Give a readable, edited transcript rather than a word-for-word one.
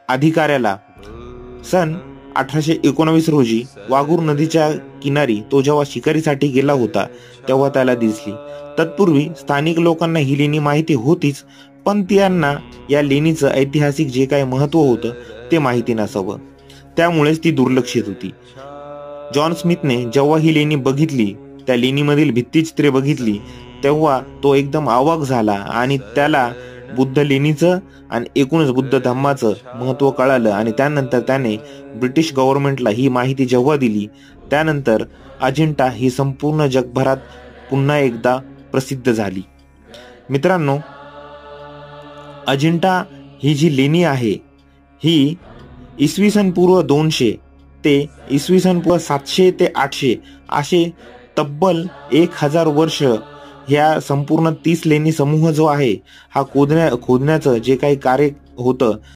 अधिकाऱ्याला सन 1819 रोजी वाघूर नदीच्या किनारी तो जेव्हा शिकारीसाठी गेला होता तेव्हा त्याला दिसली. तत्पूर्वी स्थानिक लोकांना ही लेणी माहिती होतीच, पण त्यांना या लेणीचं ऐतिहासिक जे काही महत्व होतं ते माहिती नसावं, त्यामुळेच ती दुर्लक्षित होती. जॉन स्मिथने जेव्हा ही लेणी बघितली, त्या लेणीमधील भित्तिचित्रे बघितली, तेव्हा तो एकदम अवाक झाला आणि त्याला बुद्ध लेणीचं आणि एकूणच बुद्ध धम्माचं महत्व कळालं. आणि त्यानंतर त्याने ब्रिटिश गव्हर्नमेंटला ही माहिती जेव्हा दिली, त्यानंतर अजिंठा ही संपूर्ण जगभरात पुन्हा एकदा प्रसिद्ध झाली. मित्रांनो, अजिंठा ही जी लेणी आहे ही इसवी सन पूर्व 200 ते इसवी सन पूर्व 700 ते 800 असे तब्बल 1000 वर्ष ह्या संपूर्ण 30 लेणी समूह जो आहे हा खोदण्याचं जे काही कार्य होतं